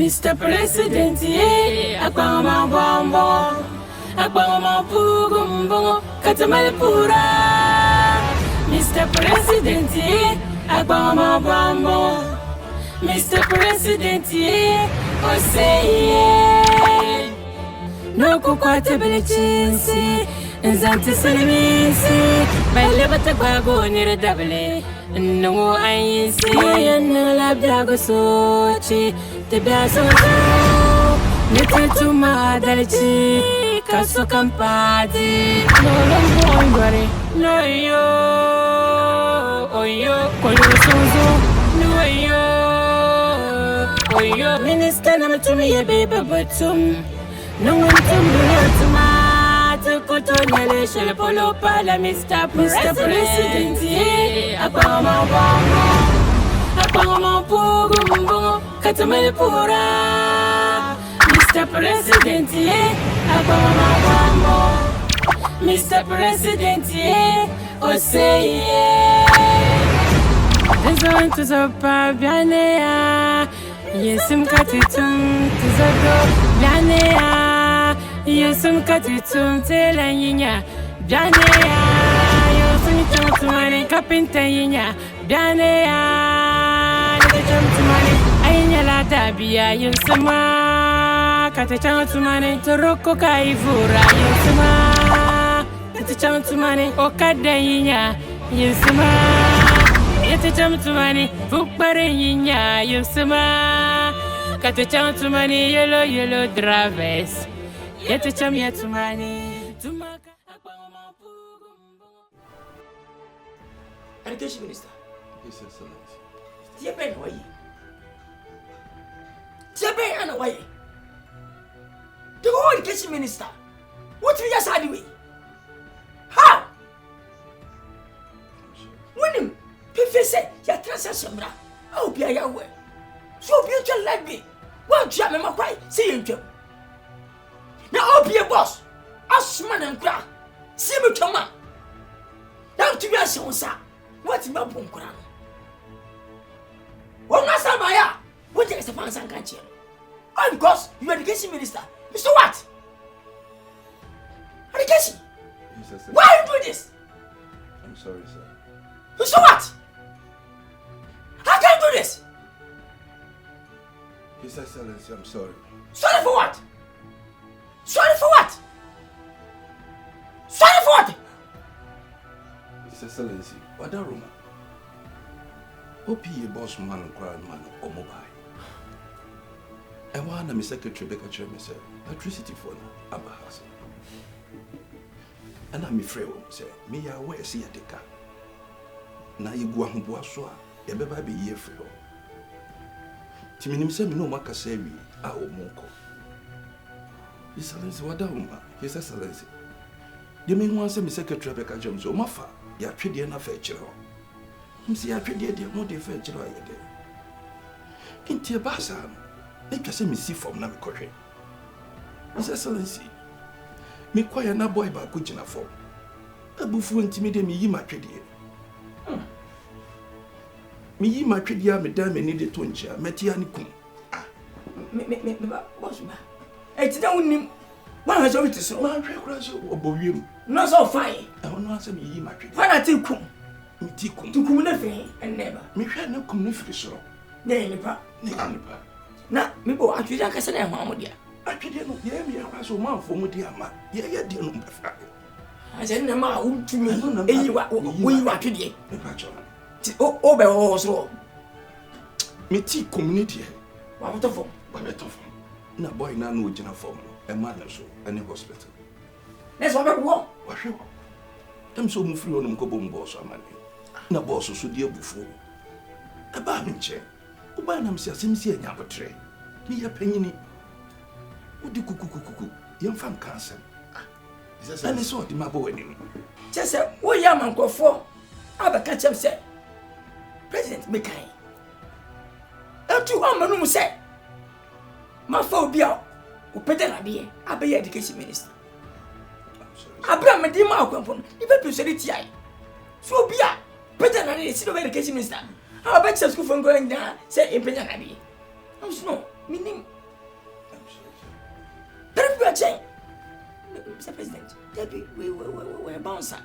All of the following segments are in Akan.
Mr. President, Akbama Bombo, Akbama Pugumbo, Katamalpura. Mr. President, Akbama Bombo, Mr. President, Osei, no Kukwatability, Zanti Salimisi, by Liberty Bago near the double. No, I see, and la Biago Sochi, the Basso, little to my Dalichi, Casso Campati, no long worry, no yo, oh yo, Colosozo, no yo, Minister, I'm to me a baby, but no one to me, Cotonele shall polo pala Mr. President, Abama Bongo, Abama Pugumbo, Katamalpura. Mr. President, Abama Bongo, Mr. President, Osei. Descend to the Pabianea, yes, I'm cutting to the door, Bianea. Yusum Katitum Telanya, Bianea, Yusum Tumani, Capintania, Bianea, the Tumani, Ayala Dabia, Yusuma, Catachan to money, Toroko Kaivura, Yusuma, Catachan to money, Okadania, Yusuma, Yetacham to money, Bukbarina, Yusuma, Catachan to money, yellow drivers. Yet to chum yet to money to make Education Minister. His Excellency. Dear Ben, why? Dear Ben, why? The whole Education Minister. What we just had we? How? When him, Piffy said, your transaction, I'll be a young way. So beautiful like me. One jam in my way, see him. Now, I'll be a boss. As man and crack. See me come on. Now, to be a son, sir. What's my boom crown? Well, Master Maya, what is the fans and country? Oh, because you are the education minister. Mr. What? Education? Why are you doing this? I'm sorry, sir. Mr. What? How can you do this? His Excellency, I'm sorry. Sorry for what? Sorry for what? Sorry for what? His Excellency, what a rumor. OPA boss man and crowd man or mobile. And one of my secretary Becca Chairman said, electricity for now, Abba Hassan. And I'm afraid, say, me ya wear see a deca. Now you go on Boissoa, a baby year for you. Timinim said, no Macasevi, our Monko. His Excellency, what a rumor, His Excellency. The main one said, Secretary Becca James, or Maffa, ya treaty and a fetcher. Him say, I treaty a more fetcher. In Tiabasa, make us me see from Namikoche. His Excellency, me quite na boy ba kujina for. A bufu intimidate me yima treaty. Me yima treaty, me damn needed to enjoy, Metianikum. Me, boss, ma. It's down him. One has already so. Man, crash or boyum. Not so fine. I will not say me yima treaty. Why not you come? Me tikum. To come nothing and never. Me had no communication so. Nay, Nipa. Now, me go at you, like I said, I'm Mamodia. I didn't know, yeah, me across a man for Mudiama. Yeah, dear number 5. I said, no, ma, who to me, and you are today. Oh, by also. Me tea community. What of them? But better for. No boy, now no general form, a man so, any hospital. That's what I want. What you want? I'm so free on them cobble boss or money. No boss so dear before. A bargain chair. Ubanam says, Simsi and Yapatre. Me a penny. What do cuckoo? Young fan cancer. And it's all the mabo anyway. Just say, what young man go for? I'll catch him say. President Mekai. And 2 man who say, my phobia, who better not be a education minister. Abraham Medima company, even to say it. So be a better than a city of education minister. I'll bet school from going down, say in Penanabi. No, meaning a chain. Mr. President, Debbie, we're a bouncer.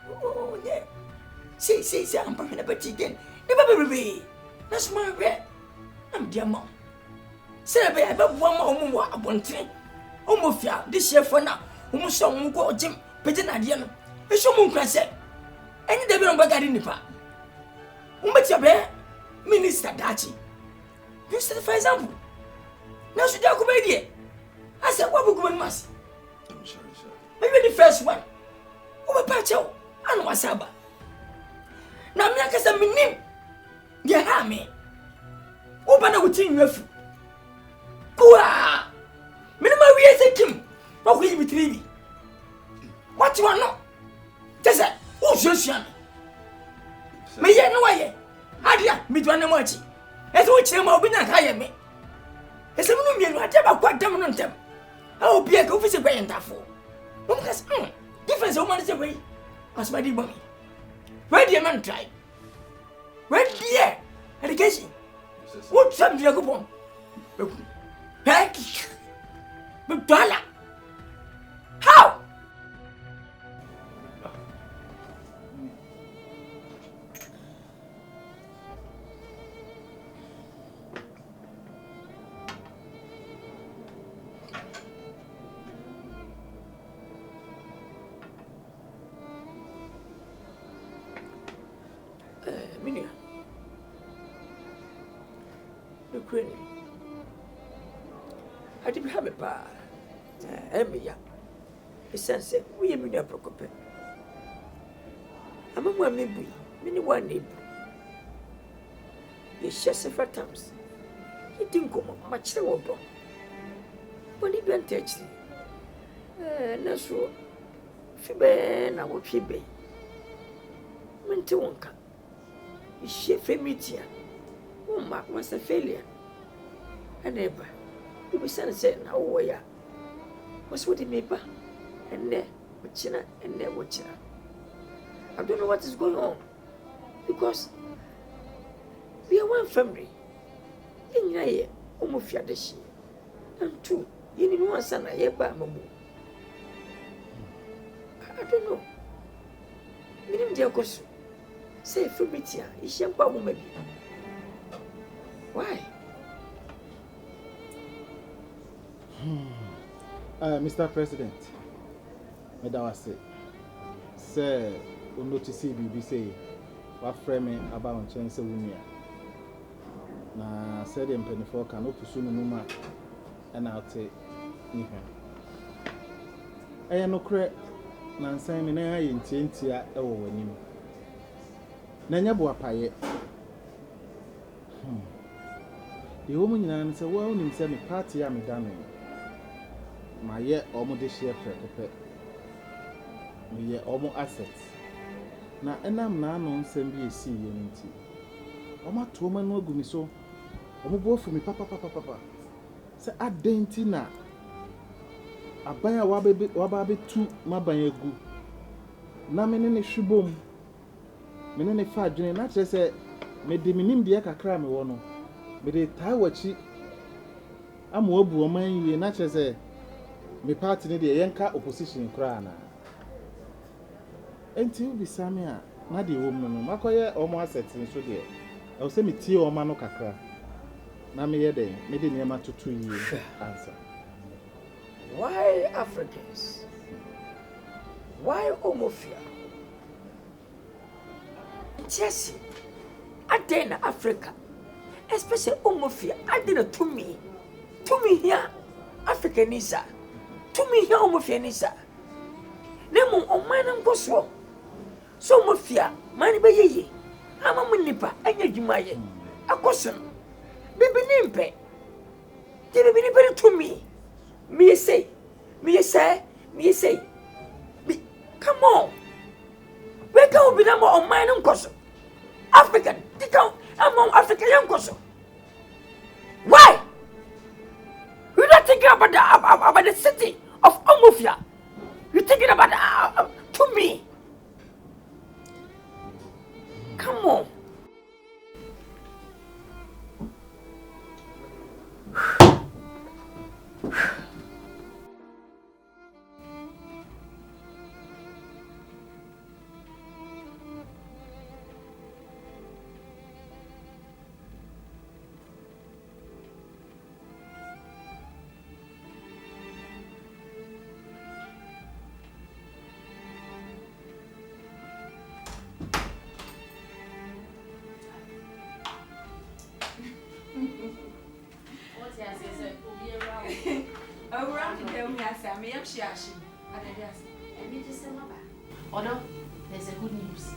Oh, yeah. See, I'm talking about again. Never be. That's my red. I'm dear mom. Say, I have one more about train. Almost this year for now. Almost some go Jim, Pigeon Adian. A showman can say. Any devil on Bagadi Nipa. Umbacha Minister Dachi. You said, for example. Now, should you come here? I said, what will go in mass? I'm sorry, sir. Maybe the first one. Over Pacho and Wasaba. Now, me, I guess I'm in him. Yeah, ha me. Open a routine with Kua. Minimum, we are thinking. What will you be treating? What you want now? Just that. Who's your son? Me, yeah, no way. Adia, me to an emoji. As which them will be not hire me. As a woman, I never quite damn on them. I will be a go visit by and therefore. Difference of money away. As my dear mommy. Where the man try? Where the education? What some you go on? Heck, but dollar. How? Minia. The queen. I didn't have a bar. Emia. His son said, we are Minia Procope. I'm a one maybe, many one neighbor. He shares several times. He didn't come much the water. When he went to Nasu Fibe, I would Fibe. Mentonka. She femitia. Oh, Mark was a failure. And ever, you be said, now, where was what he made back, and there, watching and there watching. I don't know what is going on because we are one family. In your almost fiadishi, and two, you need one son, I ever mamu. I don't know. Minimum dear Gosu. Say, Fumitia, is young woman. Why? Mr. President, Madam say, notice BBC, what framing about chance of women. Na said in penny for can open soon no and I'll take him. I am no correct, Nancy, and I intend to over him. Nanya Boapaye. The woman answered, well, in semi party, I'm a damn. My year almost this year, my year almost assets. Now, and I'm now on send be a sea unity. Oma to woman no gumi so. Omo boy for me, papa. Say, I dainty na. Abaya wababe tu mabayegu. Na menene shubom. Menene fa dwene na kire se me de minim de kakra me wo no me de tai wachi ama obu o man yie na kire se me party ne de yenka opposition kra na enti ubi same a na de wo mu no makoye omo asset nso de e wo se me tie o ma no kakra na me ye de me de niam atutu yie answer. Why Africans? Why homofia? Jesse, I dare Africa, especially homofia. I did to me here, African Nisa, to me here, homofia Nisa. Nemo on mine and go so homofia, money by ye. I'm a munipa, and you jimaye. A custom, baby nimpe. They be better to me. Me say. Come on. We can't be number on mine and cousin. African, they can't among African young cousin. Why? You're not thinking about the city of Omofia. You're thinking about to me. Come on. Around the day, I may have shashi. And me just say, although there's a good news.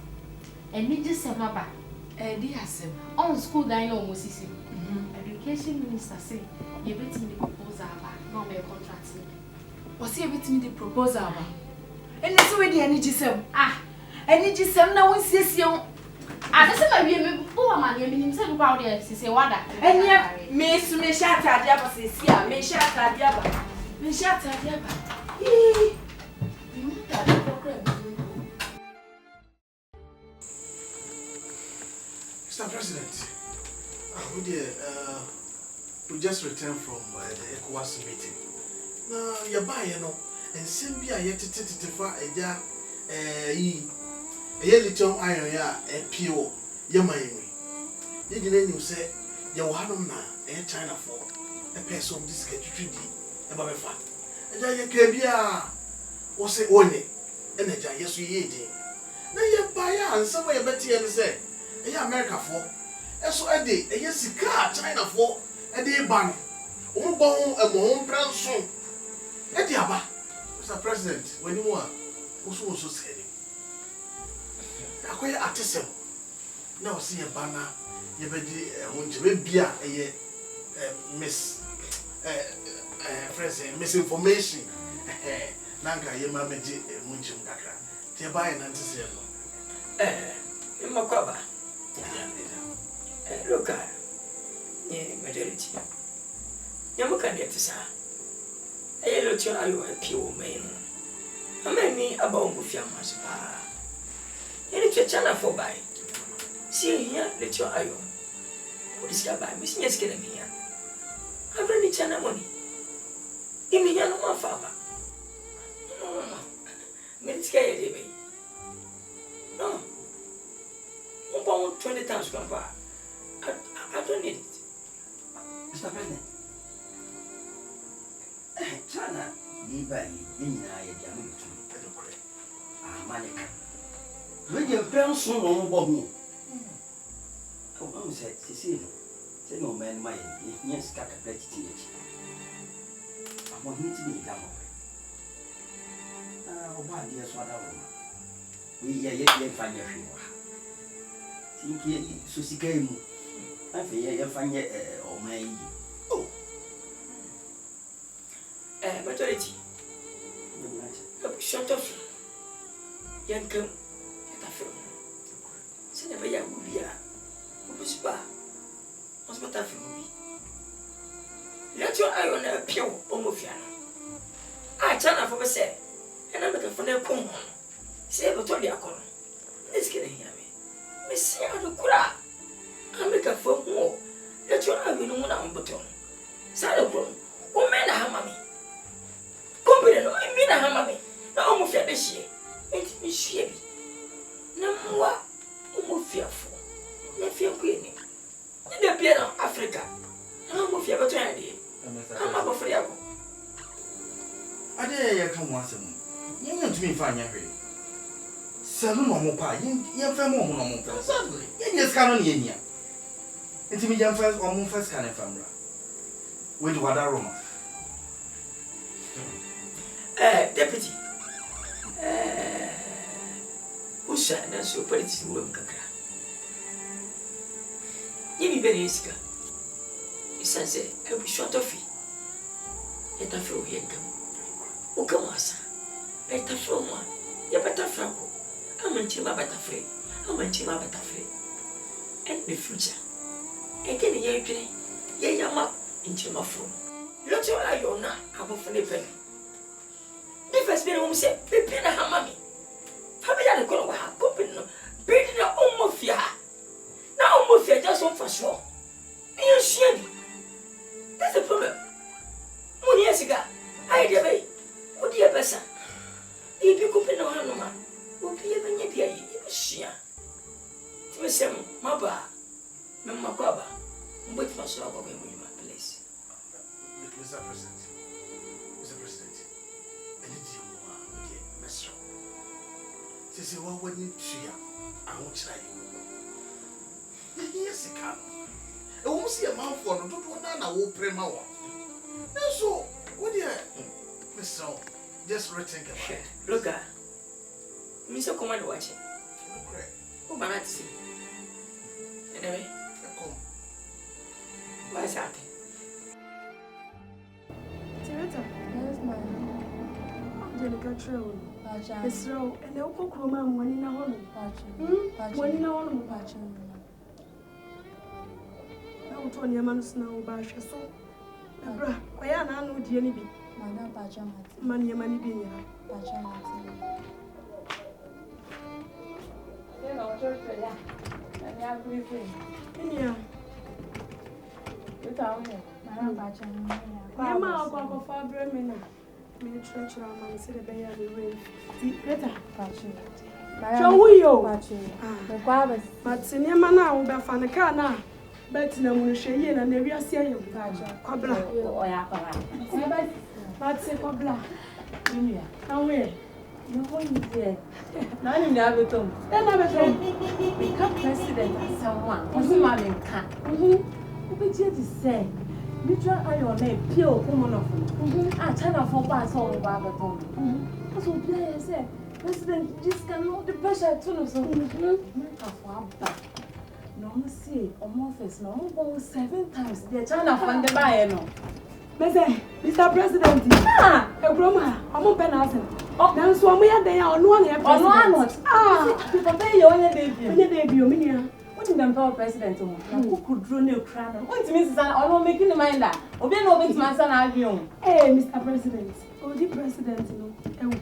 And me just say, Maba, dear Sim, on school, I know Moses. Education minister say, you bet me the proposal about no mere contract. Was he betting the proposal about? And that's where the energy sem. Energy sem now one says young. I just said, my poor man, you mean himself about there, say, what? And yet, Miss Mishat at Jabba says, yeah, Mishat at Jabba. Mishat at Jabba. Mr. President, we just returned from the ECOWAS meeting. Now, you're buying, and Simbia yet to far a little iron, a pure, your Miami. You didn't say, you had them now, China for a person of this treaty about a fact. And I can't was it one, and a giant, yes, we eat. Now you buy and somewhere better and say, America for. And so a day, a yes, car, China for a day ban. Bone a bone brown song. A diaba, Mr. President, when you want, also said it. I quite artisan. Now see a banner, you be a misinformation. Nanka, ye mamma did Munchum Daka. Thereby an antecedent. In Macaba. Look at majority. Yamuka get to say. A yellow child, a pure man. A man about Mufia Maspa. Any channel for buy. See here, let your eye on. What is your buy? Missing your skin here. I've run the channel money. Give me no more father. No. Minutes carry baby. No. 20 times come back. I don't need it. Mr. President. China, Yve Digital, Manica. When your parents soon on said, say no man, my yes, cat a plate. I want him to be done. Why, dear Swada? We yet find your few. Think ye, Susie came. I fear you find ye or may. Oh, majority. Shut off. Young come at a film. Send a young movie. Whisper. What's what I feel? Let your eye on a pure homofiano. I turn off of a set, and I'm looking for their come. Say, but all the alcohol. Let's get in here. Miss Yadukura. I make a phone more. Let your eye on one button. Saddle room. Oh, man, a hammer. Company, no, I mean a hammer. No, almost this year. Make me shabby. No more. Almost fearful. No fear queenie. In the piano, Africa. I'm of your trendy. I'm up for you. I dare you come once a month. You want to be fine, Henry. Salon or Mopa, you family or Mopa. Certainly, yes, canon in and to me, young first or first can family. With what aroma? Deputy. Who's sad and so put it in room? You be very easy. It's a I be short of it. Let a flow here come. Oh, come on, sir. Let a flow one. You better flow. I'm until my better free. I'm until my better free. And the future. Again, a year penny. Yea, I'm up into my phone. Not your eye on now. I'm off the penny. The first penny won't say, be penny, mammy. Family, I'm going to have open. Beating the home of ya. Now, almost you're just on for sure. You shame. That's the problem. 1 year ago, I had a way. What dear Bessa? If you could no man, would be even yet here. Shia. Timmy, my bar, Mamma Baba, with my slug of him in my place. Mr. President, I need you more, Mr. Say, what would you cheer? I won't try you. Yes, I can. I won't see a mouth for no, don't want to pray my one. So, what dear? So, just rethink about it. Look at Mr. Command watching. Oh, my God, see. Anyway, Come. what's that? Tireta, Yes, ma'am. Angelica Trail. Pacha. It's row, and the Oklahoma one in a hole. Pacha. One in a hole. Pacha. Now, Tony Manus now, Bash, so. Abra, why are not no dear Nibby? Madam Pacha. Money, money being here. Pacha. In here. Madam Pacha. Mamma, I'll go for Bremen. Me church around and see the bay of the rain. Better. Pacha. Show you. Pacha. The Quabas. But senior man now, be fan the car now. Bet no one share and never see you. Cobra. But say Cobra. Now where? No one is there. Now you never told. Then I was Become president as someone. What's the man in car? But yet to say, you try on your name, pure woman of them. I China for pass all the Bible. That's what players say. President, just cannot the pressure to us. No, see, office, no, go 7 times. They're trying to fund the buyer. No, Mr. President, a grandma, I'm on Penasson. Oh, then so we are there on one here. on one. People pay your own debut. What in them power president? Who could draw new crown? What means is I'm making the mind that. Or be no big man, son, Hey, Mr. President, oh, the president, you know.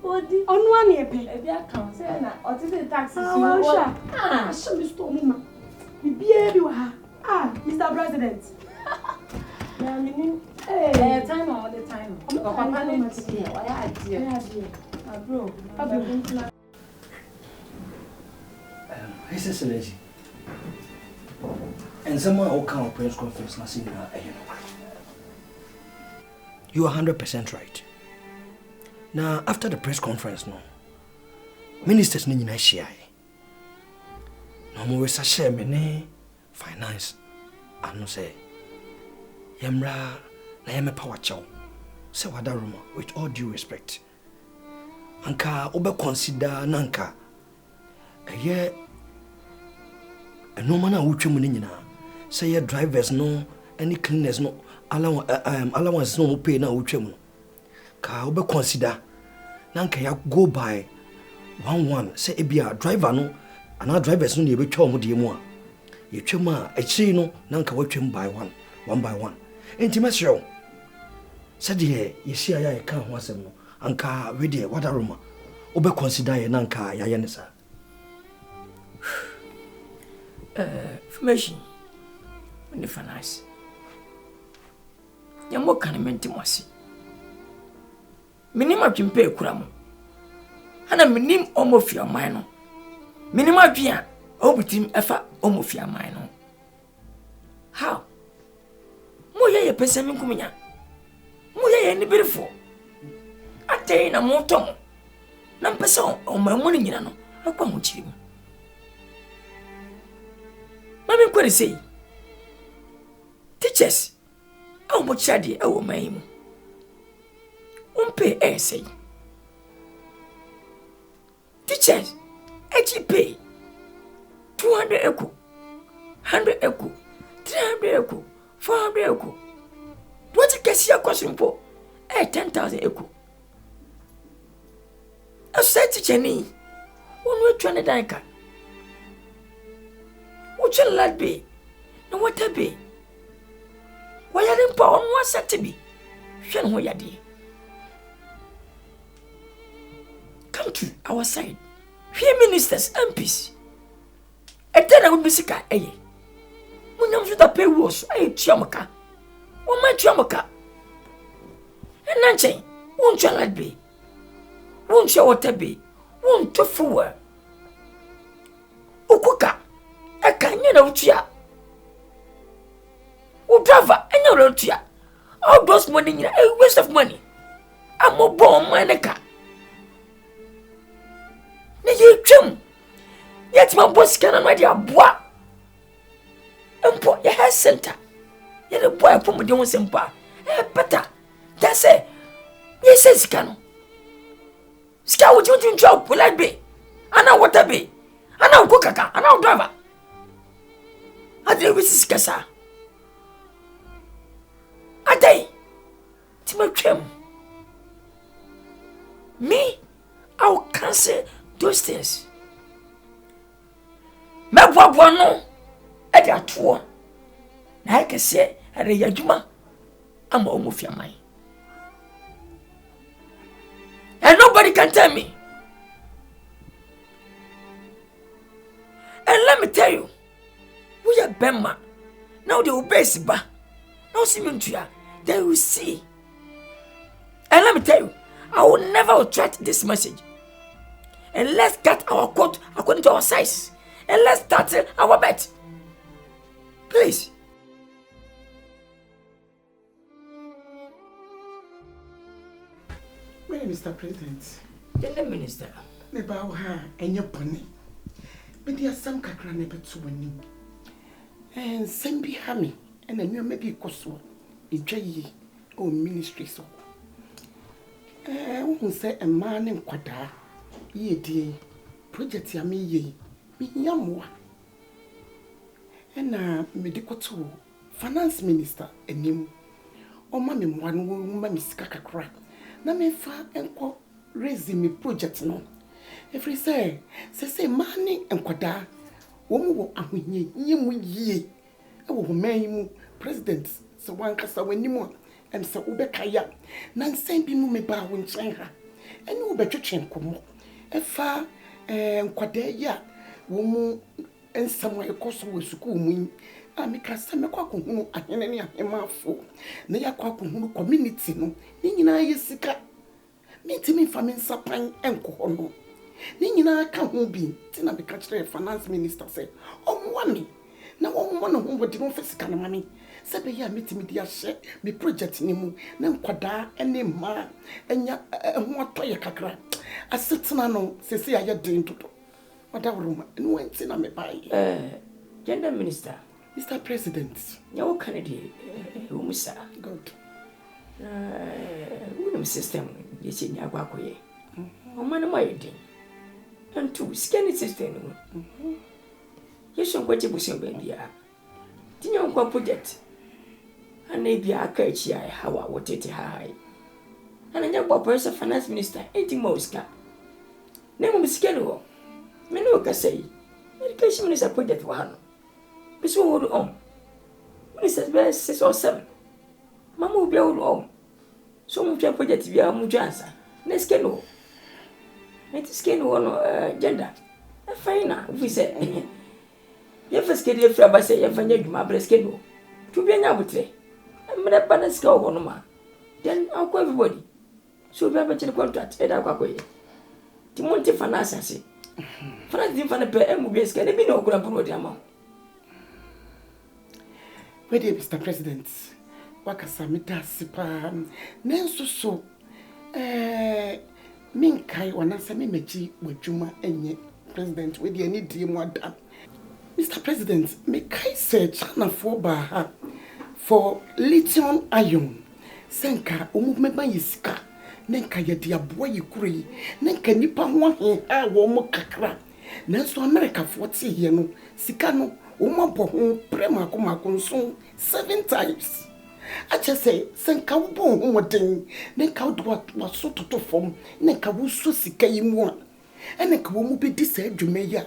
Body On one year pay. if you account, say, or to the taxes. I should be storming. The beer, Mr. President. Yeah, meaning, time all the time. Bro, His Excellency. And someone will come press conference. You are 100% right. Now, after the press conference, no ministers need to share. No more share me finance. I no say. Yemra na yeme power chow. Say what that rumor with all due respect. Anka obe consider nanka. Eye no man a wutwe mu ni nyina. Say your drivers no any cleaners no allowance no pay na wutwe mu. Ka obe consider nanka ya go by 1 say ebia driver no ana drivers no ye betwa mu de mu a ye twem a echi no nanka watwem by 1 by 1 entimasyo said ye share ya ka ho asem no anka we de what aroma obe consider ye nanka ya ye ne sa information when finance ya mo kan menti mosi minima twimpe kura mo ana minim omofia man no minima dua obutim efa omofia man no how mo ye pese mi nkuminya mo ye ni beautiful atey na mo tom na mpese o mamu ni nyina no akwa mo chiri mu mami kwere sei teachers awu mo chade awu man mu umpe essay teachers pay 200 echo 100 echo 300 echo 400 echo what you see a question for 10,000 echo a set teacher ni one way 20 danka what you lad be no what be why you didn't on one set to be shen ho yadi come to our side. Few ministers, MPs. A ten would be sick. When you should have paid was a chiamaka. What my chiamaka? And Nancy, won't you let be? Won't you what be? Won't you fool? Ukuka, a canyon of chia. O driver, and your old chia. All those money, a waste of money. I'm more born, my car. Ye trim. Yet my boss can already a bois. And put your hair center. Yet a boy from the own simple. Better. That's it. Yes, say sikano. Ska wo tintin chop polite be. Ana water be. Ana ko kaka, ana driver. Ade we sikasa. Ade. Ti ma twem. Me, I will cancel those things. Me bobo no e dey atoa. Na I can say ade yaduma ama omofia mai. And nobody can tell me. And let me tell you, we are Bema. Now they obey Siba. Now see me to ya. They will see. And let me tell you, I will never retract this message. And let's cut our coat according to our size. And let's start our bet. Please. Mr. President. The Minister. Me bow her and your pony. But there are some kakra never to win. And send be hammy. And then you may be coswo. Ijay o ministry so. Who say a man in Quada. Ye dear. Project ya me ye. Me yamwa. And medical to Finance Minister and him. O mammy one woman is kakra. Na me fa enko raise me project no. Every say money enkwada. Wo mu wo ahonye nyemu yie. E wo man mu president so wan kasa wanimu em se ubekaya. Na nsan bi mu me ba wo nchen ha. Eni wo betwetwe nkomo. E fa enkwada ya wo mu ensam ekoso wo suku mu. Amika se me kwa kohunu ahene ne ahemafo na yakwa kohunu community no ni nyina yesika mitimi famin sapan enko no ni nyina ka ho bi ti na beka kire finance minister say omwa mi na omwa no ho bodi no fisika na mami se be ya mitimi dia hye me project ni mu na nkwada ene ma enya ho atoye kakra asetena no sese ya den toto wadawroma enu enti na me bai Gender Minister. Mr. President, you Kennedy, Umusa. Good. System, you see, Yaguaque. Oh, man, my day. And two, scanning system. You should go to Bushing baby. Did you go project? And maybe I catch ya, how I would take high. And I never person finance minister, 80 Mosca. Name of schedule. Menuka say, education minister project one. This one will on. Ministers bear 6 or 7. Mamma will be all. So much project we are Mujansa. Let's get no. Let us get no gender. A finer, we say. You first get your flabber say, you find my breast canoe. To be an arbitrary. I'm not a banner skull on ma. Then I'll call everybody. So we have a contract at our way. Timonte Fanasa say. Fanasa didn't find a pair and will be scared. There be no good about the amount. Ready, Mr. President. Wakasamita sipa. Nenso so. Minkai wanasa mi meji wajuma enye President. Wedi any dream wada. Mr. President, mekai se chana for baha for lithium ion. Senka umumeba yisika. Nenka yedi abwa yikuri. Nenka nipa huahe womo kakra. Nenso America 40 yeno. Sika no. Umabo prema kumakunso 7 times. I just say, senka ubo umodin, nenka udwa wasoto to form, nenka wusu sika imwa. Nenka wumubi dise jumeya.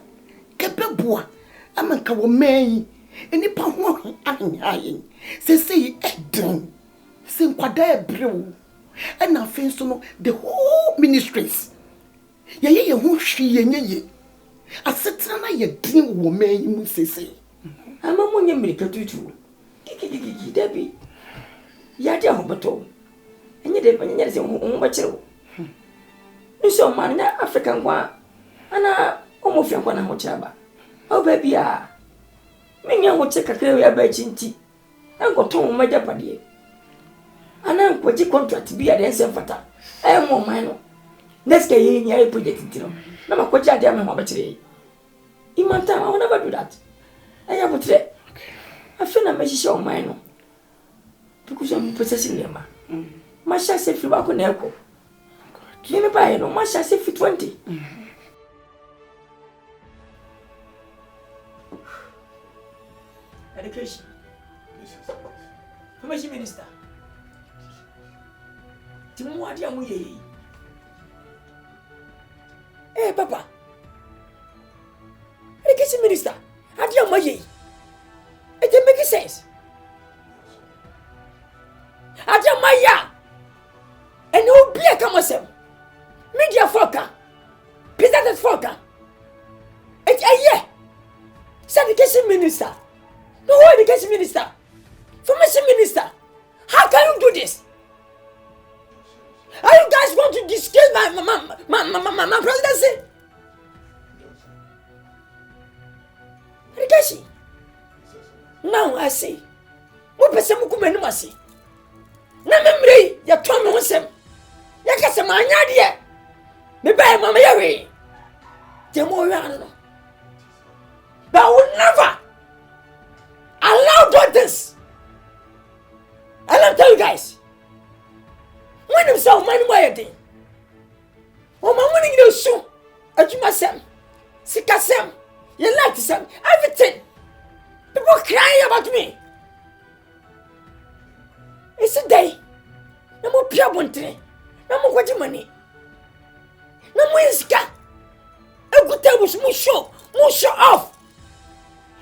Kebebua, amanka wumei, enipa huwa ahin. Se edin, senkwada ebrew. And I feel so no, the whole ministries. Ye hu shi ye. Asetrana ye din wumei mu sese. I'm a money maker to you. Debbie. Yadi Hobato. And you did when you're much. You saw man African one. And I almost young one mochaba. Oh, baby, many will take a career by Chinty. And got home my jeopardy. And I'm quite a contract to be a dancer fata. I am more minor. Let's get in here project. No, I'm quite a damn mobile. In my time, I will never do that. I have a threat. I feel a message on mine. Because I'm possessing them. My shall say, if you walk on echo, Kimi buy no much as if 20. Education. Information Minister. Timu adi amu ye. Eh papa. Education Minister. Adi amu ye. It don't make sense. Adi amu ya. And no be a come media foka. President foka. It's a year. Education Minister. No Education Minister. Information Minister. How can you do this? Are you guys want to disgrace my presidency? Education. Now I see. What person who come and see? Na memory ya told me once. Ya kasa manya dia. Me buy mama yawe. Demo no. But I will never allow this. And I'll tell you guys. When I'm so money why thing. Oh my money you soon. Ajuma sem. Sika sem. You like sem. Everything. People crying about me. It's a day. No more pure one. No more what money. No more iska. A good time was more show off.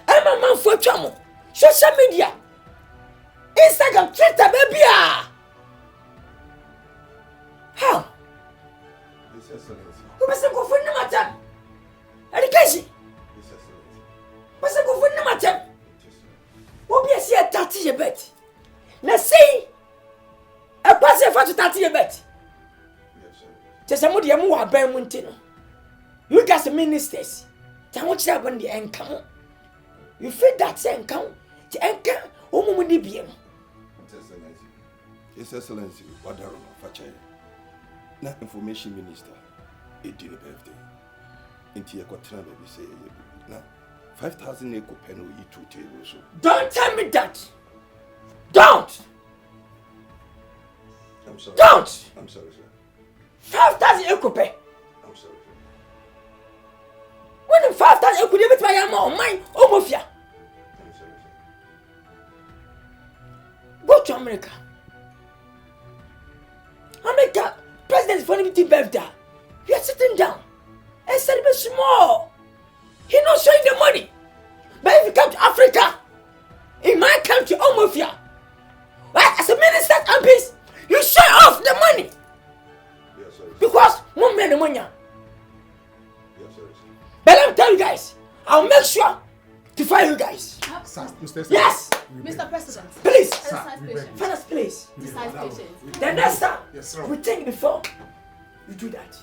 I'm a man for trouble. Social media. Instagram, Twitter, baby. How? His Excellency. Who must go for no matter? Education. His Excellency. Must go for no matter. What be a see a 30 year bet? Let's see. A person for 30 year bet. Yes, sir. Just somebody who are bear montino. You guys are ministers. Tell what you have on the income. You feel that income. The income. Oh, Mummy BM. His Excellency. His Excellency. What are you doing? Na information minister. It did a birthday. Into your quatrain baby say. Now 5,000 eco pen will eat 2 tables. Don't tell me that. Don't. I'm sorry. Don't. I'm sorry, sir. 5,000 eco pen. I'm sorry, sir. When 5,000 eco debit my amount, mine, Omofia. I'm sorry, sir. Go to America. America, President for the birthday. You are sitting down and celebrate small. He not showing the money. But if you come to Africa, in my country, Omofia, right, as a minister and peace, you show off the money. Yes, sir. Because one man the money. Yes, sir. But let me tell you guys, I'll make sure to find you guys. Sir, Mr. Yes, Mr. President. please. Exercise patience. Fellas, please. Exercise patience. The next time, Yes, sir. we think before you do that.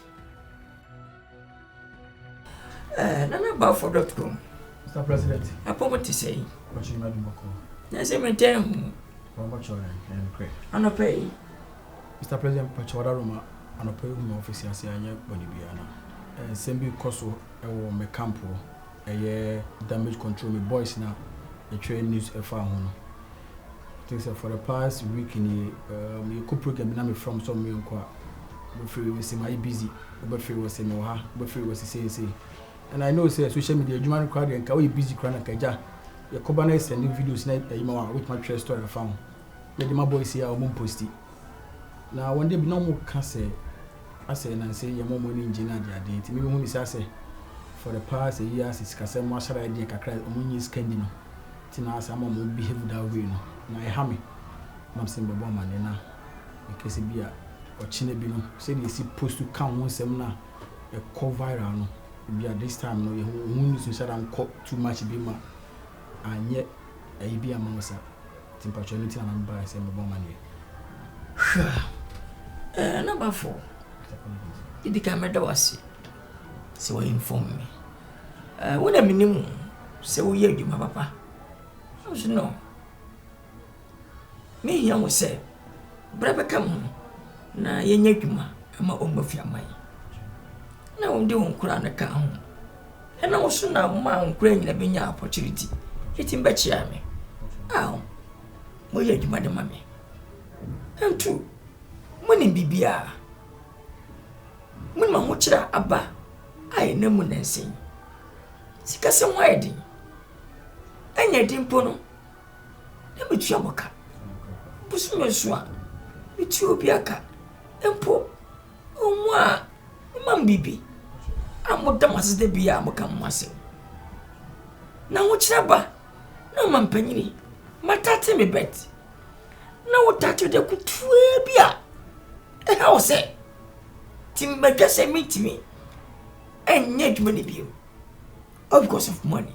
Nana about for .com. Mr. President, I want to say, what you made me yes, I'm telling I'm pay. Mr. President, Pachawada Roma, and a pay my office as I am Bonibiana. And send me Koso, my campo, a year damage control, my boys now, a train news a farm. Things for the past week in the could program from some young qua. Before we see my busy, but free was in Oha, but free was say. And I know, say, social media, human crowd and Kawi busy chronic kaja. Your Kobana sending videos with my trash story I found. Let my boys see our moon posty. Now, one day, no more can say, I say, and I say, your mom money in Jina, the maybe when I say, for the past years, it's Cassam Marshall idea, Cacra, Omuni Scandino. Tina, some will behave that way. Now, I hammy. Mam Simba Woman, and now, in case it be a or Chinebino, say they see post to come one seminar, a call viral. Be at this time, no, you won't say I'm caught too much, be my and yet a be among us. Temperature and by some money. Number 4. The camera was so inform me. When a minimum, so you, my papa. I should know. Me, young was say, Brother, come na yenyadwuma ama omafia mai na wonde won kura na ka ho na wo so na ma nkura nyina benya opportunity hitim ba chia me mo yadwuma de ma me antu mo ni bibia Mun ma ho kira aba ai na mu nansen. Sika se ho ayedi. Enya dimpo no. Na metua boka. Busu me so a. Metua obi aka. Empo. Onwa. Mam bibi. Amodam asede bia amoka mwase. Na ho kira ba. Na mampanyini. Matate me bet. Na wo tate de kutue bia. How say? Tim Megase meet me. And yet money bill. Of course of money.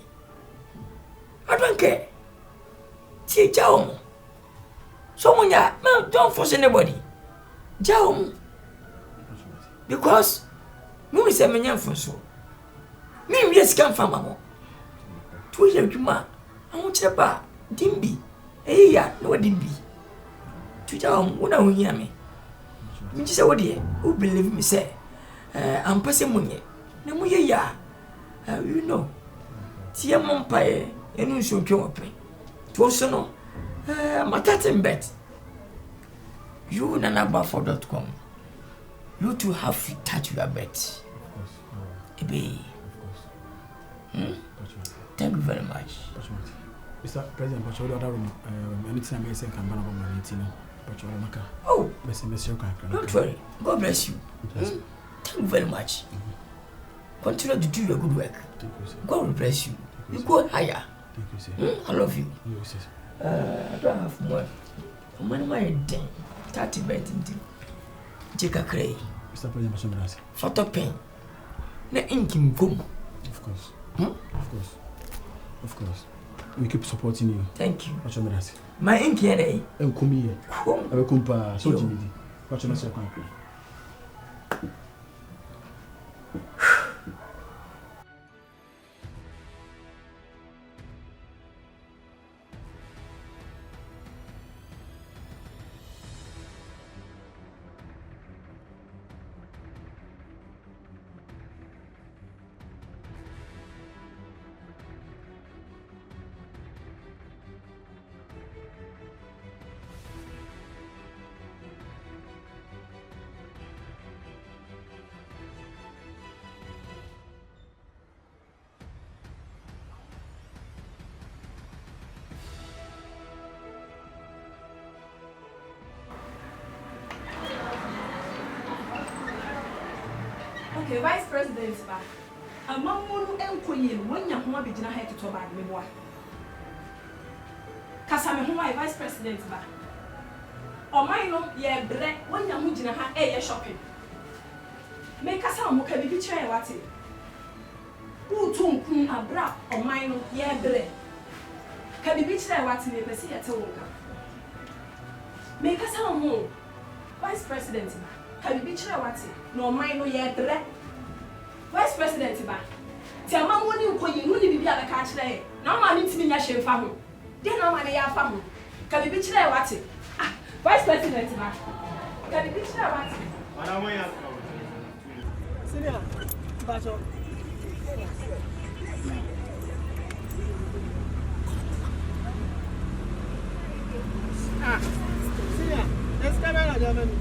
I don't care. See Jao. Someone don't force anybody. Jao. Because me say me nyam for so. Me yes come from mama. 2 years juma. I want to ba dimbi. Eh ya no dimbi. Tu Jao una hunya me. Me just say what dey. Who believe me say I'm passing money. Na mu ye ya. You know. Tie mompae enu nso ntwe open. To so no matatin bet. You nanaba4.com. You too have to touch your bet. Of course. Thank you very much. Mr. President, but you other room anything I may say can ban about my meeting. But you are oh, Mr. Don't worry. God bless you. Thank you very much. Continue to do your good work. God will bless you. You go higher. Thank you, sir. I love you. Yes, sir. I don't have more. Money my day. 30 bet into Jeka Cray. Mr. President, Photo pen. Na inkim gum. Of course. Of course. We keep supporting you. Thank you. What's your message? My ink here, eh? Come here. I will come pa so Jimmy. What's your message? Okay, Vice President ba. Amamunu enkoye wonya ho abegina ha to ba me boa. Kasa me ho Vice President ba. Oman no ye bre wonya ho gina ha ye shopping. Me kasa mo ka bibi kire wate. Utunkun abra oman no ye bre. Ka bibi kire wate me pese ye te wonka. Me kasa mo Vice President ba. Ka bibi kire wate no oman no ye bre. Vice President ba. Ti amamo ni nkoyi nu ni bibi abeka kire. Na ma ni ntimi nya hwemfa ho. De na ma ne ya fa ho. Ka bibi kire wate. Ah, Vice President ba. Ka bibi kire wate. Ana mo ya. Senior, baso. Ah, senior, let's come out Germany.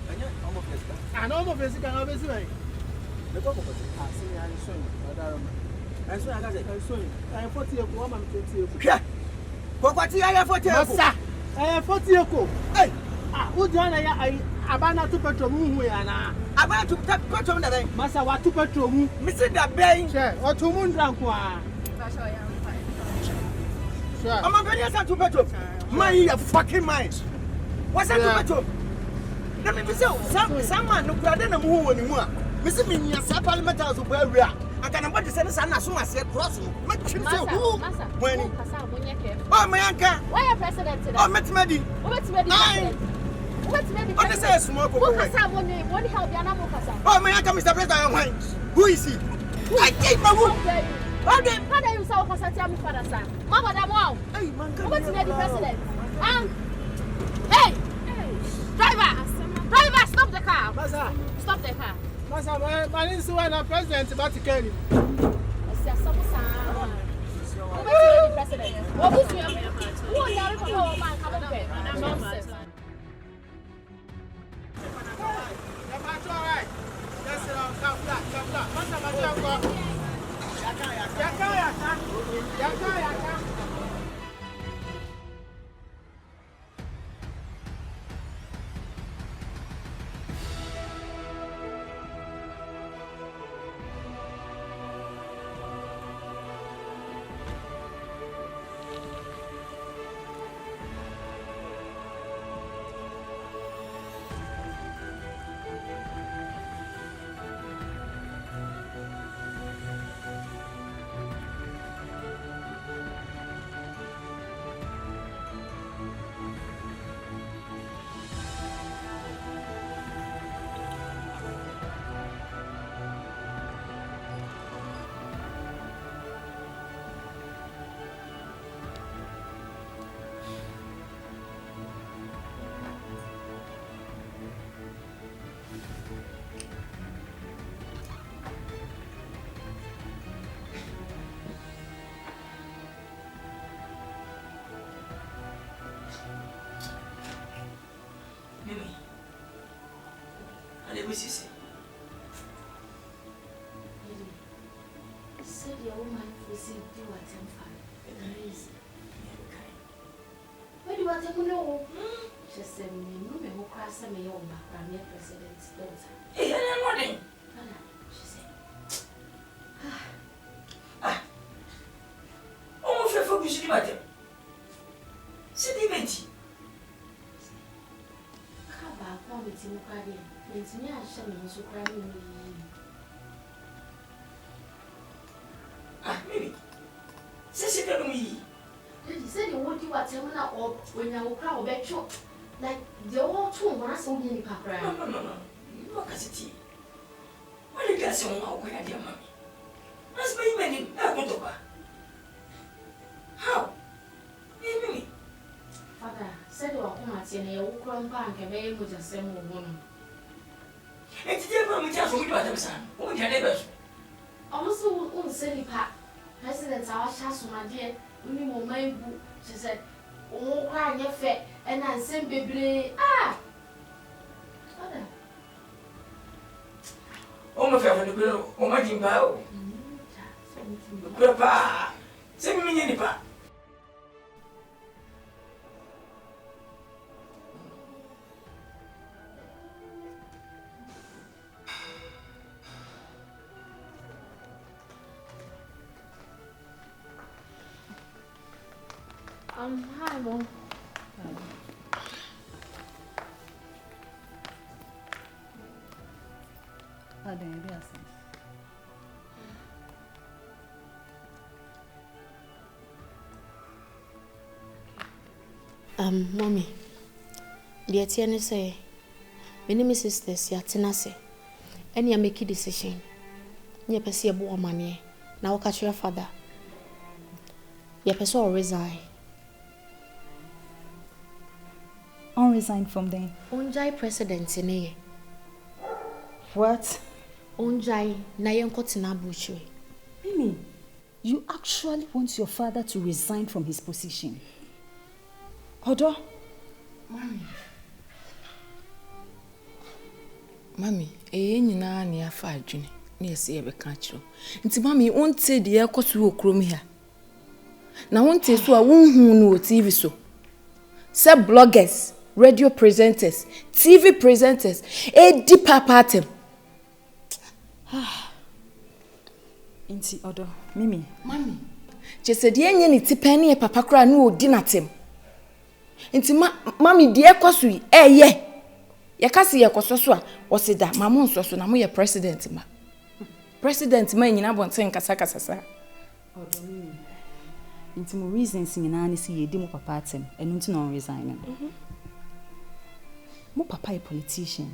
Anya omo festa. Ana omo festa kan obesi bai. Le ko ko ah senior ani so ni odaroma. Ai so aka se. Ai so ni. Ai 40 eko, ama 20 eko. Hwe. Kokwati ya 40 eko. Masa. Ai 40 eko. Eh, Ah, o jana ya ai abana tu petrol mu hu ya na. aba tu petrol na ben. Masa wa tu petrol mu. Mi se da ben. Che, o tu mu ndran ko a. Sure. Am going to tu petrol. Man you fucking mind. What's that tu petrol? Na me say some man no kura na mu hu woni mu a. Me se me nya sa parliament house bo awura. Aka na body say na na so ase cross no. Me chim say who? When oh my anka. Why are president today? Oh metimadi. What's president? What's maybe What is a small who can have one help you na kasa? Oh my anka Mr. President who is he? I take my who? Okay, how do you say kasa ti am father sir? Mama da wow. Hey man, What's the president? Hey! Driver, stop the car. Masa. Stop the car. Masa, my name is the president about to carry. What's the president? What was your who are you going man come up nonsense. All right. Misuse. Said your woman will see do what I'm fine. Where do I take no? Just send me no me who cross me your back president's daughter. Hey, I'm not in. She said. Oh, for you, madam. Sedimenti. Kaba, come with him, Kadi. It's me, I shall be so crying. Maybe. Say, tell me. He said, you won't do what I'm not or when I will cry or bet you. Like the old two when I saw me in the papa. No. Look at it. What you got so long, dear mammy? That's my man. How? Amy. Father said, you are come at you, will come back and be able to send more woman. And today, Mammy, just what you are, son. What your neighbors? Also, won't send you back. President, our chance, my dear, we will make book. She said, oh, cry your fat, and I send baby. Father. Oh, my family, oh, my Jimbo. Papa, send me any part. Hi, Mom. Mommy, the Etienne say, my name is sisters, Yatinase, and you make a decision. You pursue a boy money, now catch your father. You pursue resign. On resign from them. Onjai president in here. What? Onjai na yenkotina buchwe. Mimi, you actually want your father to resign from his position? Odo? Mami, nyina na ya fa adwene na yesi ye beka kiro. Nti mami, wonte de yakoto okrom ha. Na wonte so a wonhu no TV so. Say bloggers, radio presenters, TV presenters, deep pattern. Inti Odo, Mimi. Mami, chese de enye ni tipani e papa kra na odi natem. Inti mami de ekoso yi ye. Yakasi yekoso so a osida mama nso so na mo ye president ma. President ma nyina bonten kasa sa. Odo Mimi. Inti mo reasons nyina ni si yedi mo papa atem, enu nti no resign. Mo papa a politician.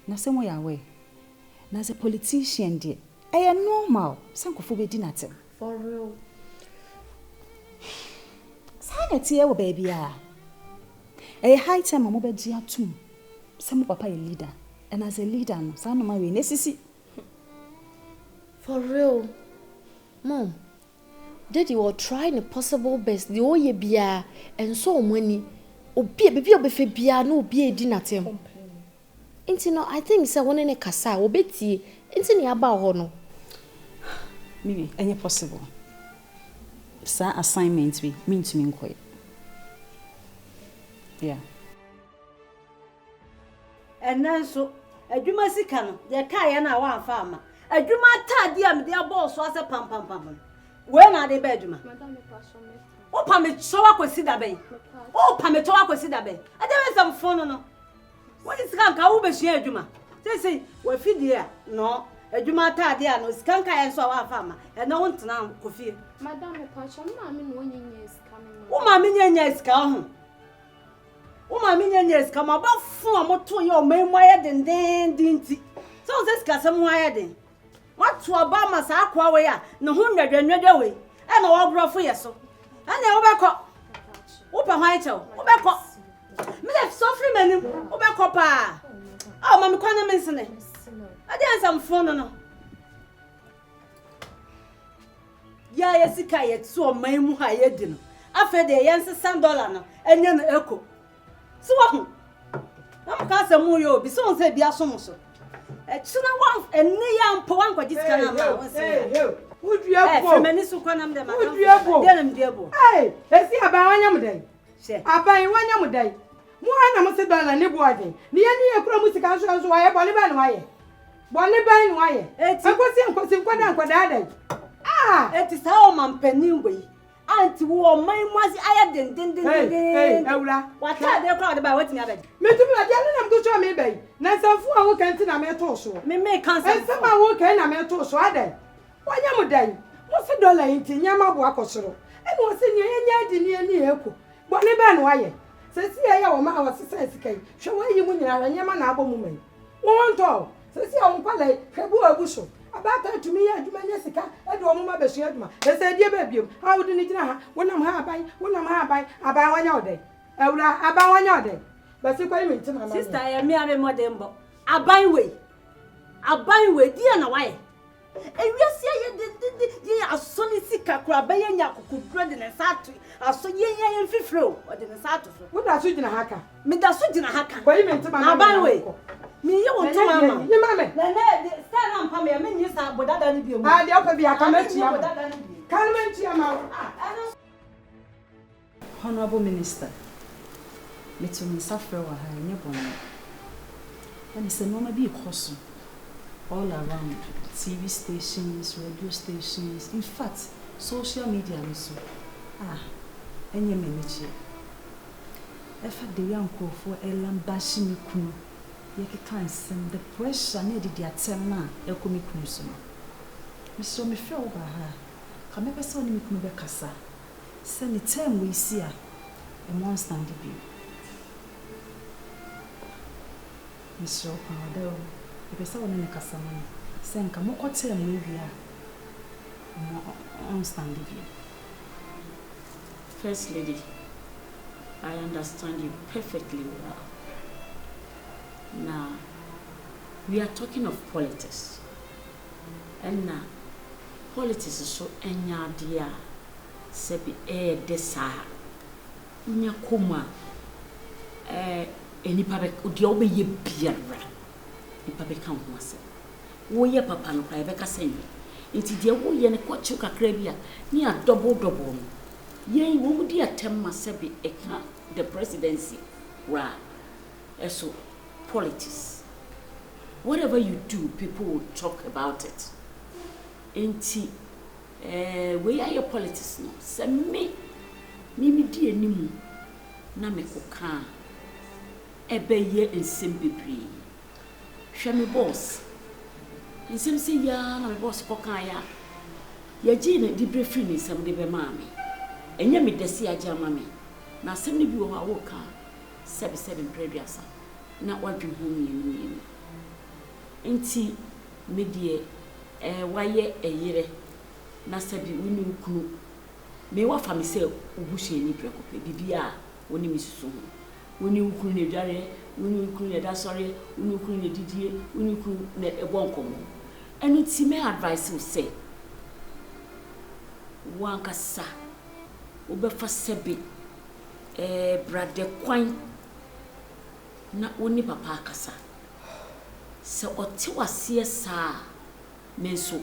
Na se mo yawe. Na as a politician de normal. Sankofo be di natem. For real. Sana tie wo baby a. High time mo be di atum. Se mo papa a leader. And as a leader no, sa no ma we nesisi. For real. Mom, Daddy was trying the possible best. The oye bia and so money. Obi baby obefe bia no obi edi natem. Inti no, I think say one ne kasa obeti. Inti ni aba ho no. Mimi, any possible. Sa assignment we mean to me quite. Yeah. And then so adwuma sika no ye kai ya na wa fa ama. Adwuma tade am de abo so ase pam. We na de be adwuma. Madam me passion me. O pa me so akwesi da ben. O pa me to akwesi da ben. Ade we sam phone no. What is kan ka wo be hia adwuma? Say we fidie a no. Adwuma tade a no sika kan ya so wa fa ama. E no wontena kofie. Madam me passion ma me no nyenye sika me. Wo ma me nyenye sika ho. Uma minya nyes kama ba fu amoto ye o memu aye denden dinti so se sika sem ho aye den watu aba ma sa akwa we ya ne ho nwadwanwada we e na wo brofo ye so ane wo bekọ wo pa ho aye chew wo bekọ me le so free manim wo bekọ pa ah ma me kwana me nsene ade ansam fo no ya ye sika ye tu o memu ha ye di no afa de ye $6 no enye no eko so what? I'm can't say more yo. Be so say be a so so. China one and near po one kwa diska na. Hey, would you have for many so kwana am dem. Would you have for dem diebo. Hey, let's see about wanyam day. She. Abai wanyam day. Mo ana mo se $1 ne boade. Ni ye kura musika nso waye bole ba no waye. Bole ba no waye. Enkosi nkwada day. Ah, it is how man penin we. Auntie wo man mwasi aya den. Hey, ewura. Wata de crowd ba wetin abeg. Me tumi na dia na mgo cho me bai. Na sanfu a wo kan ti na me to so. Me cancel. Ensema wo kan na me to so adai. Wanya mu dai. Mo se $1 nti nyama bo akosoro. E no se ni enya di ni ani eko. Bo ne ba no waye. Se si ya wo ma wo se sense kai. Hwe wayi mu nyina nyama na abo mu mai. Wo nto. Se si ya wo kwalai hwebu aguso. Abata tumi ya adwuma nya sika e do mo ma besu adwuma e se die ba biom ha wo de ni gina ha wonam ha abai abai wanya odai ewura abai wanya odai ba se kwai minti mama sister ya mi ame modembo abai we dia na waye e wiase ye de asoni sika kura ba ye nya kokudro de ne satu aso ye mfifro o de ne satu so wo da so gina haka me da so gina haka kwai minti mama abai we mi ye won to mama ni mama na stand am pa me nyi sa bodada ni biom ah de opa bi akamati am kanmanti am Honorable Minister, me suffer wa ha nye bono. And se no ma bi koso all around TV stations, radio stations, in fact, social media also. Enye menechi. Efa de yankofo elam bashi mi kunu. Yeke kan sem the pressure na de atem na ekomi kunu so. Me so me fe over ha. Ka me pese oni mi kunu be kasa. Se ni term we see a mo stand bi. Me so pa odo. E pese oni ne kasa mo. Se nka mo ko term we wi a mo stand bi. First Lady, I understand you perfectly well. Now, we are talking of politics. And now, politics is so enyadia. Sebi desa. Unya kuma. Enipa be odi ye biara. Nipa be kan ho ase. Wo ye papa no kra be ka senyi. Nti de wo ye ne kwachu kakra bia. Ni a double no. Yen wo mudi atem masebi eka the presidency ra eso politics. Whatever you do, people will talk about it. Enti we are your politics no. Se me di animu na me koka ebe ye ensem bebre. Hwe me boss. Ensem se ya na me boss koka ya. Ya ji na di brefri ni nsem de be ma me. Enye me desi agya ma me. Na asem ni bi wo ha wo ka 77 previous na wadwe ho mienu. Enti me die waye eyire na sabi woni nkunu me wa fa me se obuhye ni prekope bibia woni misusu ho woni nkunu ne dware woni nkunu ne da sori woni nkunu ne didie woni nkunu ne ebonkomo eni ti me advice you say wankasa obefa sebi brade kwan na woni papa akasa So ɔte waseɛ saa me nso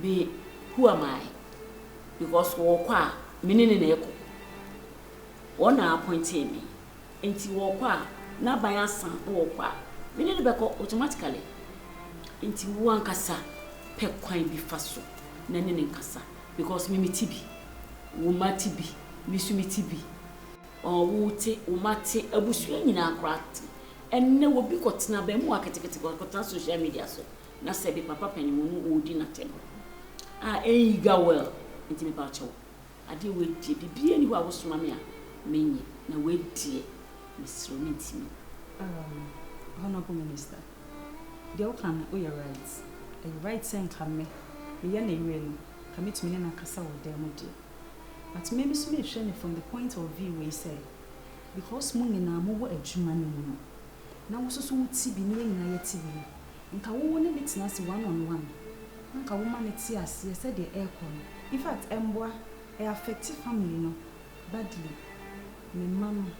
be who am I? Because wɔkɔ a me ne na ɛkɔ wɔna appointed me enti wɔkɔ a na ban asan wɔkɔ a me ne bɛkɔ automatically enti wo ankasa pɛ kwan bi fa so na ne nkasa because me tibi wo ma tibi me su me tibi wo te wo mate abusu nyina akrate enne wo bi kotena ba mu aketekete kotena social media so na se bi papa panimu no odi na tem ga well enti me pa cho ade we die bibie ni wa wo soma me a menye na we die Mr. Romintimi Honorable Minister, the outcome we are right. A right saying come me na really commit me na kasa wo dem de. But maybe some shine from the point of view we say because mo nyina mo wo adwuma ne mu. Na wo so wuti bi ne nyina yeti bi. Nka wo ne meeting as one on one. Nka wo man ti ase say the air con. In fact, emboa e affect family no badly. Me mama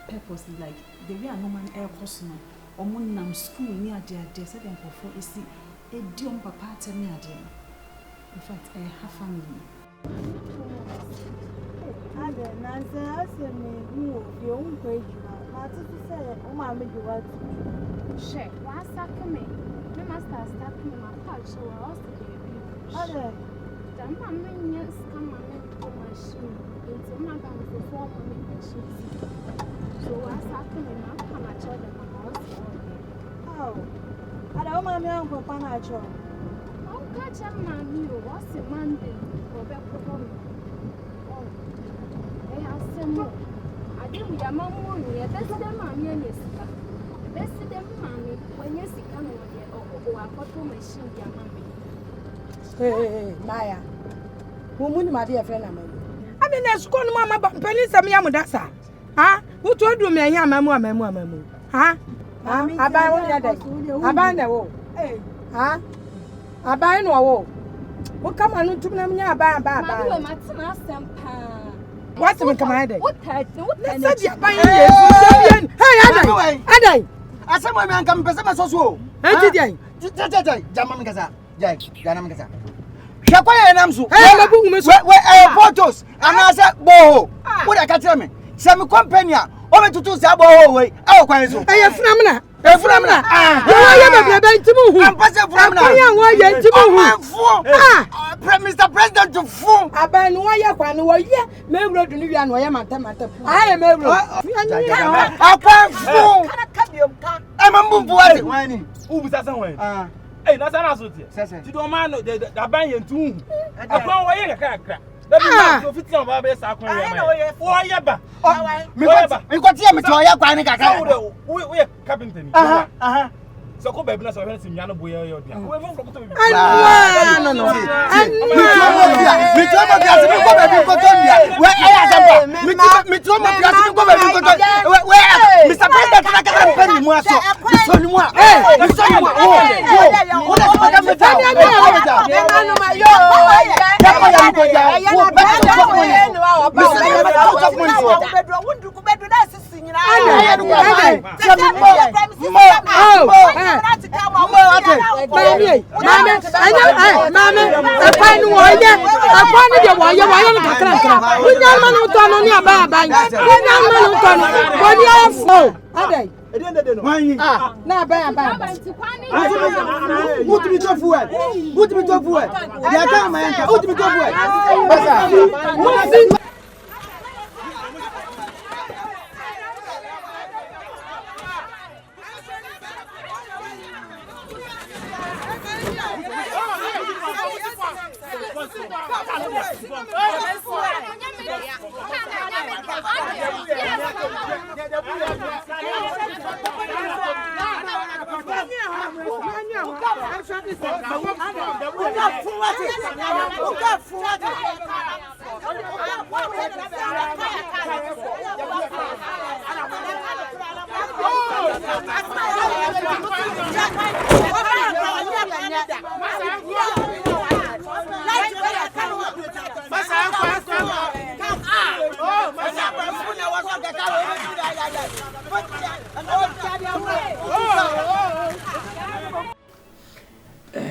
purpose like the way a normal air course no omo nam school ni ade say dem kofo esi ediom papa atemi ade. In fact, I have family. Ade nanse asemi hu bi ohun ko ejuma ma tutu say o ma me do what She wa sakame me master start me ma pa so wa o se Ade dan ma me nya scam ma me ko machine enti ma ba me for me machine so wa sakame ma pa ma cho dem ma o se how Ade o ma me an ko pa na cho catch a man, you was a Monday or back home. Oh, I have some more. I didn't be a mamma, best of them, mammy, and yes, best of them, mammy, when you see come or a photo machine, your mammy. Hey, Maya, woman, my dear friend, I mean, that's called Mamma, but penny some yamudasa. Huh? Who told you me a young mamma? Huh? I buy one day. I buy the wall. Huh? I buy no wo. What come on to me buy. What's the command? What said you buy? Hey, Adai. I said my man come person so. Hey, Jay. Jamam gaza. Jay, Janam gaza. Shakwaya namsu. Hey, photos. And I said, "Bo, what I can tell me. Some company. Ome tutu se abo we. E kwan so. Eh, framna. Mr. President to phone. Aban no ya kwan no ye me wuro du no wia no ye mata. Aye me wuro. Akwan phone. Kana kabiom ka. E mambu buare. Wani. Ubusa san wan. Eh, na sana so tie. Ti do man no the aban ye ntu. Akwan wo ye kakra. Dabi ma fiti on ba be sa akwan ye. Wo ye ba. Mi ko tie mi to ye kwan ni kakra. We carpenter ni. So ko be bi na so hwe sim nya no boye yo dia. We fo to bi. No. Mi to ma biase mi ko be bi ko to dia. We asamba. Mi to ma biase mi ko be bi ko to. We Mr. President na ka pen ni mu aso. Mi so ni mu a. Mi so ni mu. Wo da ka me ta. No ma yo. Ya ko ya mi ko ja. Wo be ko ko ni. Mi so ni ma ko ko ni. Wundu ku bedu na sisi nyina.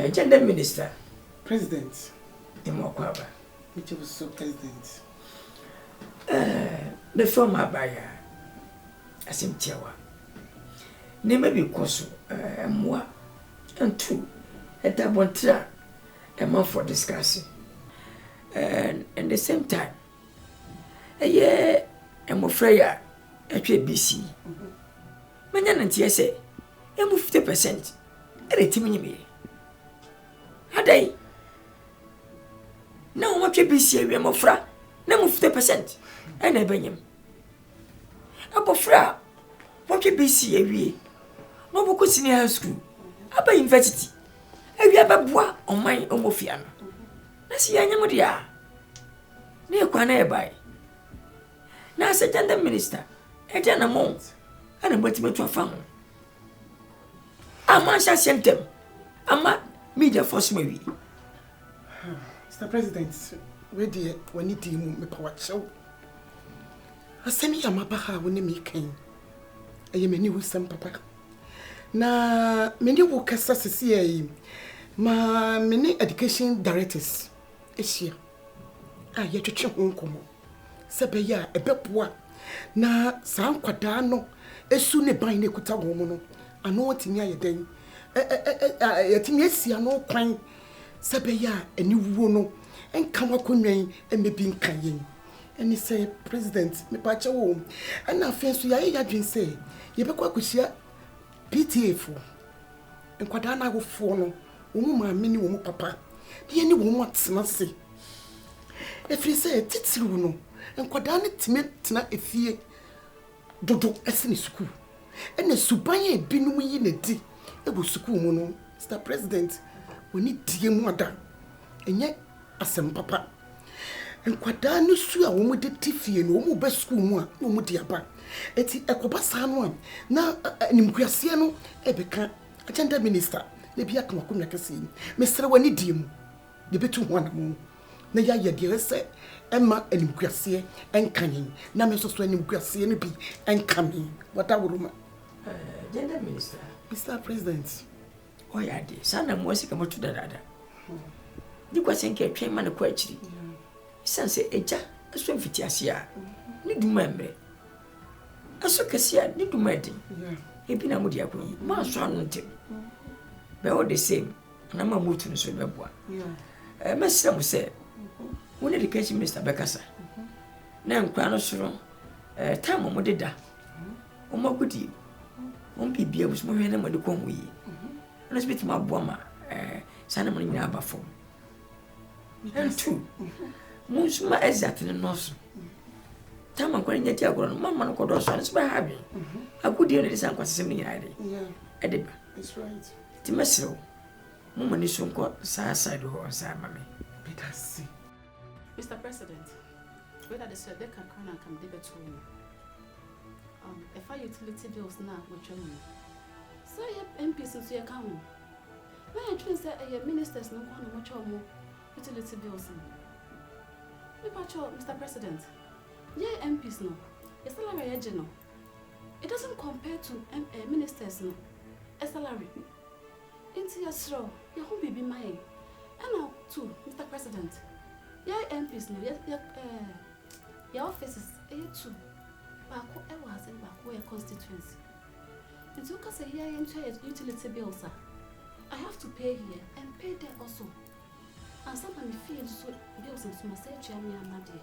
Gender Minister. President. Imokwaba. Which was so President. The former buyer. Asim Tiawa. Name be koso moi and two. At that one track. A month for discussing. And at the same time, a year, I'm afraid at BC. Manya and TSA, I'm 50%. And a team a day. Now, what you BC, I'm afraid, no 50%. And I bring him. I'm afraid, what you BC a week. No book senior high school. About university. Have you ever bought on my omofiano? Let's see, I am dear. Near Quane by. Now, as a gender minister, a gender month, and a motivate to a family. I'm not same them. I'm not media force maybe. Mr. President, where dear, when you deal with power show. I send me a mabaha when you make came. I am a new son, papa. Na many workers CCA. Ma many education directors this year. Ah, yet you won't come. Sabeya, a bepwa. Na San Quadano, a soon a bine kuta woman. I know what in your day. Timesi, I know crying. Sabeya, a new wono, and come up and maybe in Cayenne. And he say, President, me patch a home. And now, fancy, I didn't say, you be quite share PTA for. And Quadana will follow. Woman, many woman, papa. The any woman wants not say. If you say Titsuno, and Quadani Timina a fear Dodo as in school. And the Subaya been we in a day. It was school mono, Mr. President. We need dear mother. And yet, as some papa. And Quadani sue a woman did Tiffy and woman best school no more dear bar. It's a Cobasan one. Now, an Imgrasiano, Ebeka, a gender minister. Maybe I come to see Mr. Wanidium. The bit to one moon. Naya, dear, say, Emma and Imgracia and Canning. Now, Mrs. Swain Imgracia and be and coming. What I would Gender Minister. Mr. President. Oh, yeah, dear. Son, I'm was come to the ladder. You was in Cape Chain Man a question. Sansa, a jack, a swim for Tiasia. Need memory. A socasia, need to medding. He been a moody queen. My son, they're all the same, and I'm a mood to the Silverbois. Mr. said, when education Mr. Becassa. Now, Cronosuro, time on Modida. Oh, my goodie. Won't be was more than what you come with. And I speak to my bomber, Sanamon in our form. And two, most my exact in the nose. Time I'm going to get your mamma called us, and it's by having a good deal of some consuming idea. Edinburgh. That's right. Timesro, Mummy soon got side or side, mammy. Because, Mr. President, whether the said they can come and come debate to me. If I utility bills now, which are me. So I have MPs into your account. My twins say a ministers no one much or more utility bills. Mr. President, yeah, MPs no. It's salary general. It doesn't compare to ministers no. A salary. Into your straw, your home be mine. And now, too, Mr. President, your MPs, your offices, too. Back was in back where constituency. It took us a year into utility bills, sir. I have to pay here and pay there also. And somebody feels so bills and some say, Jamie and Maddy.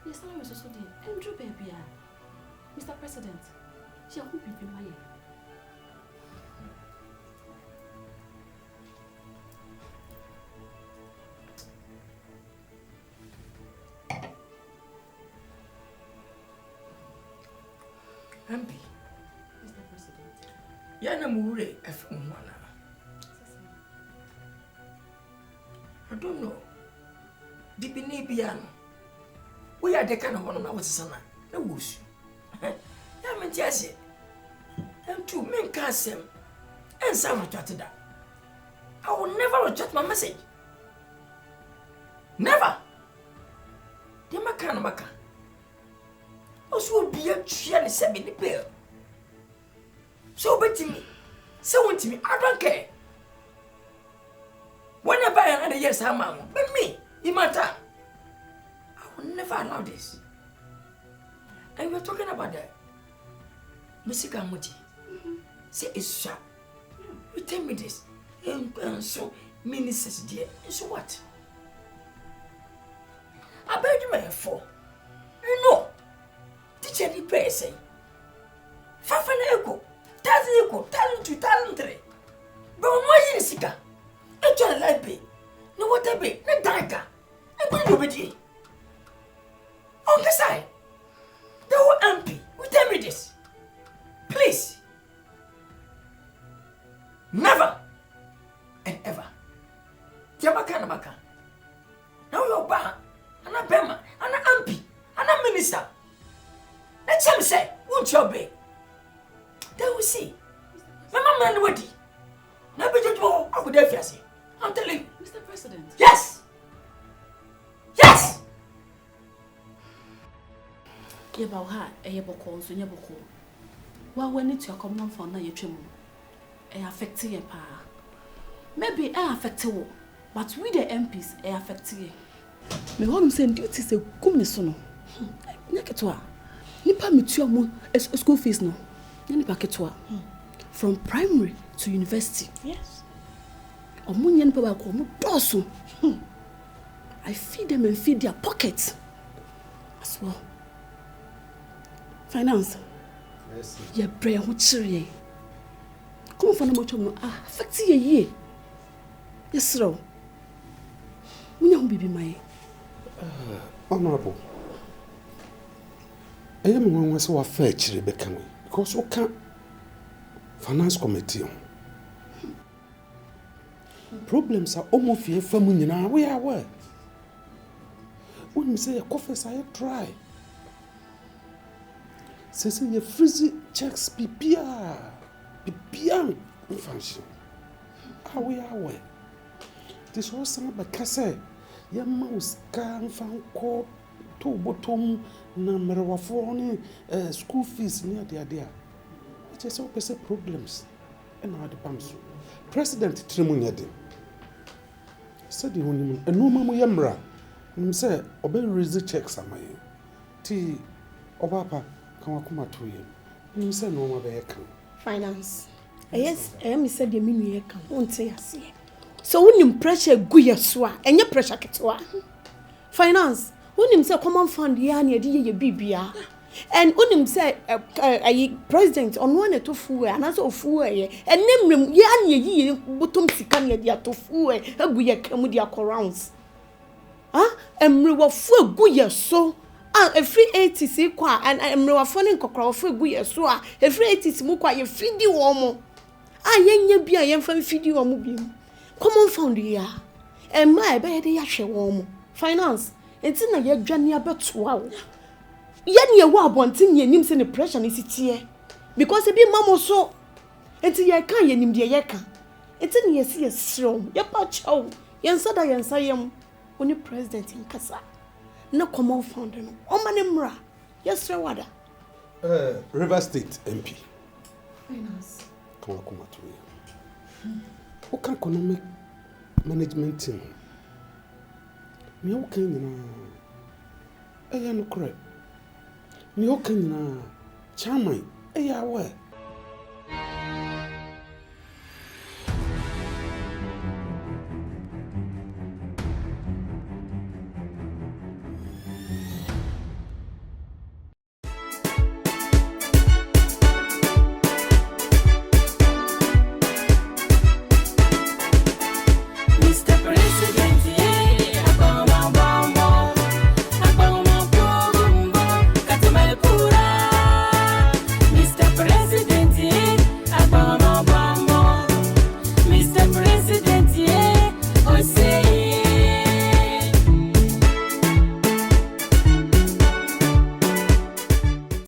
Your salary is also there. Andrew, baby, Mr. President, she won't be mine. MP. Mr. President. Yana Mure, FM1. I don't know. Deep in Nibiano. We are the kind of one of our summer. No whoosh. I'm a Jesse. And two men cast him. And some retracted that. I will never retract my message. Never. The Macanamaca. Also, be a cheerly 70 bill. So, bet me. So, want me. I don't care. Whenever I had a yes, I'm but me, it matter. I will never allow this. And we're talking about that. Music Amuti. Say it's sharp. You tell me this. And so ministers dear. So what? I beg you my for. You know. Teacher the person. Fafana echo. 1,000 echo. 1,002, 1,003. But why you sika? Actually life be. No water be. No darker. I'm going to be there. On the side. The whole MP. You tell me this. Please. Never and ever. Jamaka Namaka. Now you're back. And a Bema. And an MP. And a minister. Let him say, won't you obey? Then we see. My man ready. Now be judged more. I could have say. I'm telling you. Mr. President. Yes. Yes. Yebauha, Yeboko, so Yeboko. Well, when it's your common for now, you trim. Affect your pa. Maybe I affect you, but with the MPs, I affect you. Me want to say duty say come sono. Nyaketwa. Nipa mitua mo school fees no. Nipa ketwa. From primary to university. Yes. Omunye nipa ba ko mo doso. I feed them and feed their pockets as well. Finance. Yes. Ye brain ho chire. Come for no mo affect ye. Yes, ro. Munya ho bibi mai. Honorable. I am one was so fair chire bekan because we can finance committee. Problems are almost fear for nyina we are where. When you say a coffee say try. Say you freeze checks PPR. PPR function. How we are where. This was some of the casse. Your mouse can find call to bottom number of phone school fees near the idea. It is all problems and how the pumps. President Trimunyadi said the only and no mamma yamra. Say, obey raise checks am I. T Obapa come to you. Say no more Finance. Yes, I am said the minu can won't say I see. So when you pressure go your swa and your pressure ketwa. Finance. When him say common fund ya near the BBA. And when him say a president on one to fool and as of fool and name him yan ye bottom sikan ya to fool a buya camudia corrounds. And we were full good so. A free 80 kwa and we were phoning cockroach for good so. A free 80 mukwa ye feed you omo. Yen be a yen fan feed you omo. Common found ya. And my bed yashe warm. Finance. It's in a year journey about 12. Yen ye wa bontin ye nims in the pressure is it here. Because it be mamma so. It's ye can ye nim de yeka. It's in ye see a strong. Ye pacho. Yen sada yen sayam. Only president in Kasa. No common founder. O manemra. Yes, Rawada. River State MP. Finance. Come to you. Who can economic management team? Me okay na. No correct. Me okay na. Chairman. Where?